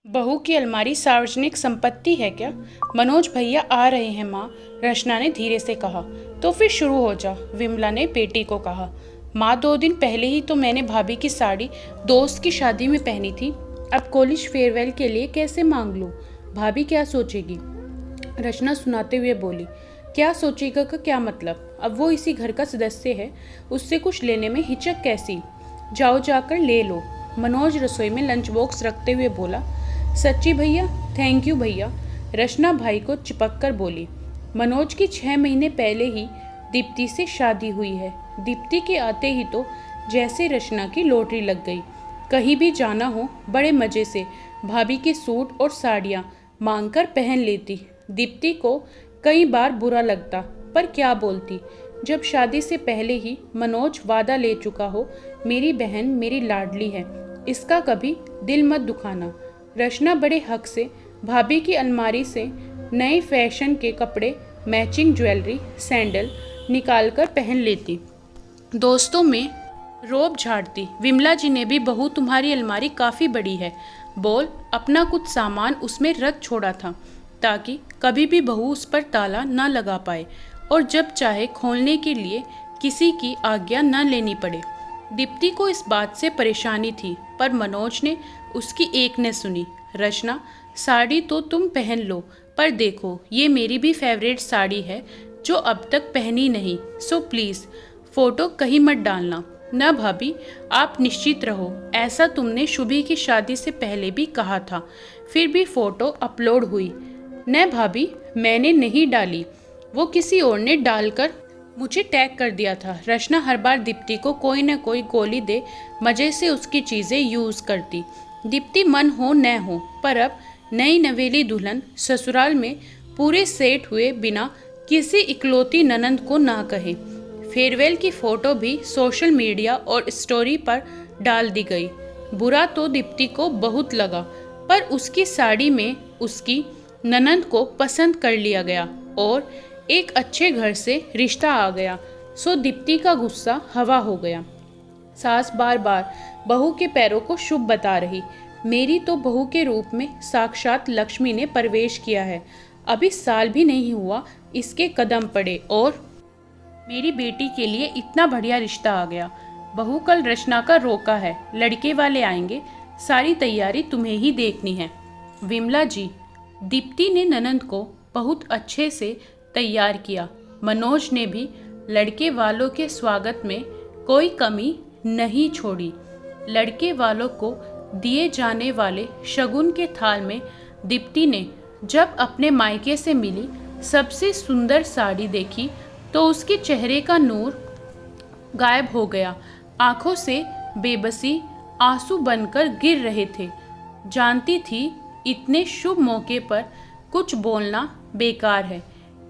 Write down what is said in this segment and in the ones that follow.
बहू की अलमारी सार्वजनिक संपत्ति है क्या? मनोज भैया आ रहे हैं माँ, रचना ने धीरे से कहा। तो फिर शुरू हो जा, विमला ने बेटी को कहा। माँ 2 दिन पहले ही तो मैंने भाभी की साड़ी दोस्त की शादी में पहनी थी। अब कॉलेज फेयरवेल के लिए कैसे मांग लूँ? भाभी क्या सोचेगी? रचना सुनाते हुए बोली। क्या सोचेगा का क्या मतलब? अब वो इसी घर का सदस्य है, उससे कुछ लेने में हिचक कैसी? जाओ जाकर ले लो। मनोज रसोई में लंच बॉक्स रखते हुए बोला। सच्ची भैया? थैंक यू भैया, रचना भाई को चिपक कर बोली। मनोज की 6 महीने पहले ही दीप्ति से शादी हुई है। दीप्ति के आते ही तो जैसे रचना की लॉटरी लग गई। कहीं भी जाना हो बड़े मज़े से भाभी के सूट और साड़ियाँ मांग कर पहन लेती। दीप्ति को कई बार बुरा लगता, पर क्या बोलती जब शादी से पहले ही मनोज वादा ले चुका हो, मेरी बहन मेरी लाडली है, इसका कभी दिल मत दुखाना। रचना बड़े हक से भाभी की अलमारी से नए फैशन के कपड़े, मैचिंग ज्वेलरी, सैंडल निकालकर पहन लेती। दोस्तों में रोब झाड़ती। विमला जी ने भी बहू तुम्हारी अलमारी काफ़ी बड़ी है, बोल अपना कुछ सामान उसमें रख छोड़ा था ताकि कभी भी बहू उस पर ताला न लगा पाए और जब चाहे खोलने के लिए किसी की आज्ञा न लेनी पड़े। दीप्ति को इस बात से परेशानी थी, पर मनोज ने उसकी एक ने सुनी। रचना, साड़ी तो तुम पहन लो, पर देखो ये मेरी भी फेवरेट साड़ी है जो अब तक पहनी नहीं, सो प्लीज़ फ़ोटो कहीं मत डालना। न भाभी, आप निश्चित रहो, ऐसा तुमने शुभी की शादी से पहले भी कहा था, फिर भी फ़ोटो अपलोड हुई। न भाभी, मैंने नहीं डाली, वो किसी और ने डालकर मुझे टैग कर दिया था। रचना हर बार दीप्ति को कोई न कोई गोली दे मज़े से उसकी चीज़ें यूज़ करती। दीप्ति मन हो न हो, पर अब नई नवेली दुल्हन ससुराल में पूरे सेट हुए बिना किसी इकलौती ननंद को ना कहे। फेयरवेल की फ़ोटो भी सोशल मीडिया और स्टोरी पर डाल दी गई। बुरा तो दीप्ति को बहुत लगा, पर उसकी साड़ी में उसकी ननंद को पसंद कर लिया गया और एक अच्छे घर से रिश्ता आ गया, सो दीप्ति का गुस्सा हवा हो गया। सास बार बार बहू के पैरों को शुभ बता रही। मेरी तो बहू के रूप में साक्षात लक्ष्मी ने प्रवेश किया है। अभी साल भी नहीं हुआ इसके कदम पड़े और मेरी बेटी के लिए इतना बढ़िया रिश्ता आ गया। बहू कल रचना का रोका है, लड़के वाले आएंगे, सारी तैयारी तुम्हें ही देखनी है। विमला जी, दीप्ति ने ननंद को बहुत अच्छे से तैयार किया। मनोज ने भी लड़के वालों के स्वागत में कोई कमी नहीं छोड़ी। लड़के वालों को दिए जाने वाले शगुन के थाल में दीप्ति ने जब अपने मायके से मिली सबसे सुंदर साड़ी देखी तो उसके चेहरे का नूर गायब हो गया। आंखों से बेबसी आंसू बनकर गिर रहे थे। जानती थी इतने शुभ मौके पर कुछ बोलना बेकार है।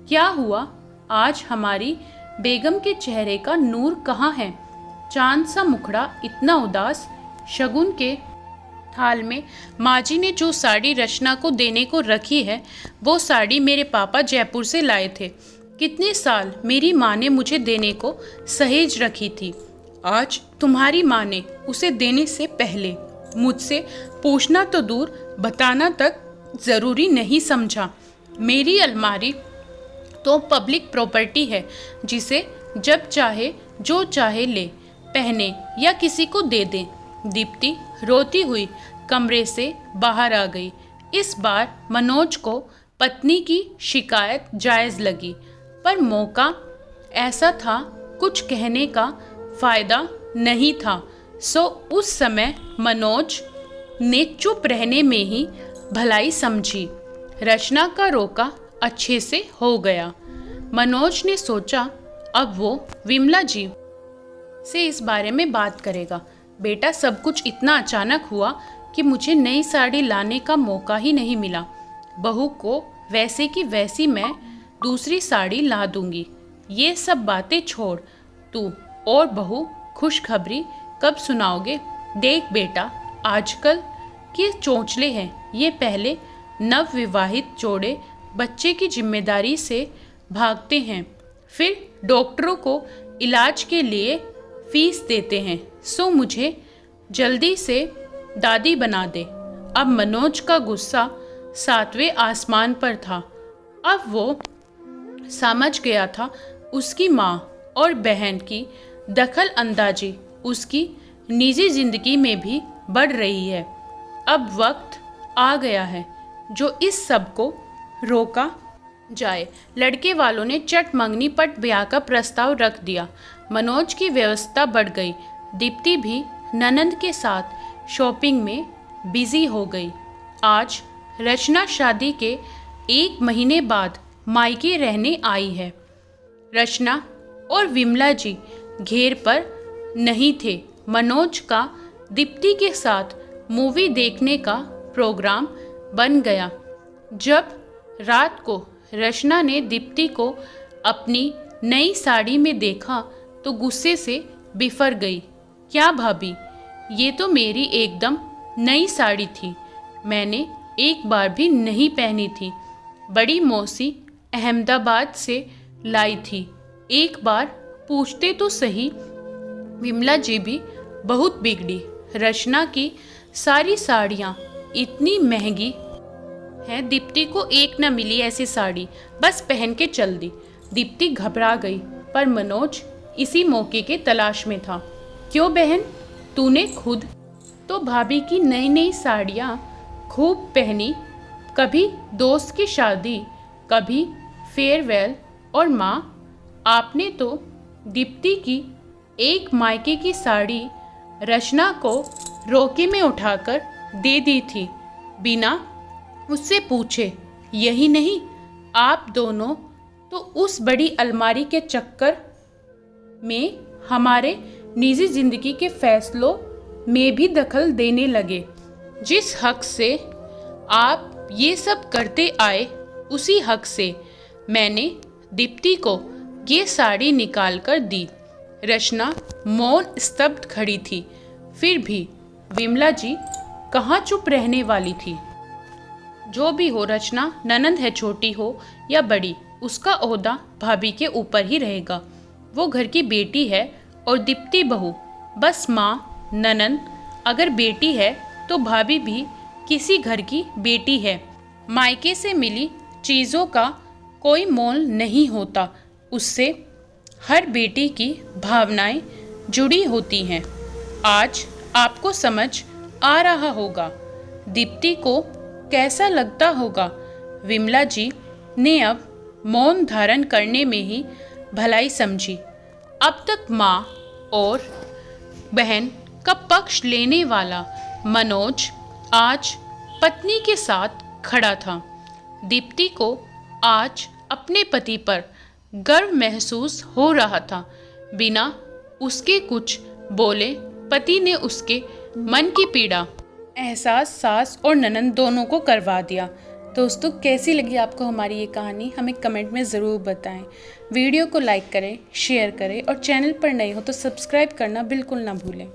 क्या हुआ? आज हमारी बेगम के चेहरे का नूर कहाँ है? चांद सा मुखड़ा इतना उदास। शगुन के थाल में माँ जी ने जो साड़ी रचना को देने को रखी है, वो साड़ी मेरे पापा जयपुर से लाए थे। कितने साल मेरी माँ ने मुझे देने को सहेज रखी थी। आज तुम्हारी माँ ने उसे देने से पहले मुझसे पूछना तो दूर, बताना तक ज़रूरी नहीं समझा। मेरी अलमारी तो पब्लिक प्रॉपर्टी है, जिसे जब चाहे जो चाहे ले, पहने या किसी को दे दें। दीप्ति रोती हुई कमरे से बाहर आ गई। इस बार मनोज को पत्नी की शिकायत जायज़ लगी, पर मौका ऐसा था कुछ कहने का फ़ायदा नहीं था, सो उस समय मनोज ने चुप रहने में ही भलाई समझी। रचना का रोका अच्छे से हो गया। मनोज ने सोचा अब वो विमला जी से इस बारे में बात करेगा। बेटा, सब कुछ इतना अचानक हुआ कि मुझे नई साड़ी लाने का मौका ही नहीं मिला। बहू को वैसे की वैसी मैं दूसरी साड़ी ला दूंगी। ये सब बातें छोड़, तू और बहू खुशखबरी कब सुनाओगे? देख बेटा, आजकल के चोंचले हैं, ये पहले नवविवाहित जोड़े बच्चे की जिम्मेदारी से भागते हैं, फिर डॉक्टरों को इलाज के लिए फीस देते हैं। सो मुझे जल्दी से दादी बना दे अब मनोज का गुस्सा 7वें आसमान पर था। अब वो समझ गया था उसकी माँ और बहन की दखल अंदाजी उसकी निजी जिंदगी में भी बढ़ रही है। अब वक्त आ गया है जो इस सब को रोका जाए। लड़के वालों ने चट मंगनी पट ब्याह का प्रस्ताव रख दिया। मनोज की व्यवस्था बढ़ गई। दीप्ति भी ननंद के साथ शॉपिंग में बिजी हो गई। आज रचना शादी के 1 महीने बाद मायके रहने आई है। रचना और विमला जी घेर पर नहीं थे। मनोज का दीप्ति के साथ मूवी देखने का प्रोग्राम बन गया। जब रात को रचना ने दीप्ति को अपनी नई साड़ी में देखा तो गुस्से से बिफर गई। क्या भाभी, ये तो मेरी एकदम नई साड़ी थी, मैंने एक बार भी नहीं पहनी थी। बड़ी मौसी अहमदाबाद से लाई थी, एक बार पूछते तो सही। विमला जी भी बहुत बिगड़ी। रचना की सारी साड़ियाँ इतनी महंगी हैं, दीप्ति को एक न मिली ऐसी साड़ी, बस पहन के चल दी। दीप्ति घबरा गई, पर मनोज इसी मौके के तलाश में था। क्यों बहन, तूने खुद तो भाभी की नई नई साड़ियाँ खूब पहनी, कभी दोस्त की शादी, कभी फेयरवेल, और माँ आपने तो दीप्ति की एक मायके की साड़ी रचना को रोके में उठाकर दे दी थी, बिना उससे पूछे। यही नहीं, आप दोनों तो उस बड़ी अलमारी के चक्कर में हमारे निजी जिंदगी के फैसलों में भी दखल देने लगे। जिस हक से आप ये सब करते आए, उसी हक से मैंने दीप्ति को ये साड़ी निकाल कर दी। रचना मौन स्तब्ध खड़ी थी। फिर भी विमला जी कहाँ चुप रहने वाली थी। जो भी हो, रचना ननंद है, छोटी हो या बड़ी, उसका ओहदा भाभी के ऊपर ही रहेगा। वो घर की बेटी है और दीप्ति बहू, बस माँ ननंद अगर बेटी है तो भाभी भी किसी घर की बेटी है। मायके से मिली चीज़ों का कोई मोल नहीं होता, उससे हर बेटी की भावनाएं जुड़ी होती हैं। आज आपको समझ आ रहा होगा दीप्ति को कैसा लगता होगा। विमला जी ने अब मौन धारण करने में ही भलाई समझी। अब तक माँ और बहन का पक्ष लेने वाला मनोज आज पत्नी के साथ खड़ा था। दीप्ति को आज अपने पति पर गर्व महसूस हो रहा था। बिना उसके कुछ बोले पति ने उसके मन की पीड़ा एहसास सास और ननंद दोनों को करवा दिया। दोस्तों, कैसी लगी आपको हमारी ये कहानी, हमें कमेंट में ज़रूर बताएं। वीडियो को लाइक करें, शेयर करें और चैनल पर नए हो तो सब्सक्राइब करना बिल्कुल ना भूलें।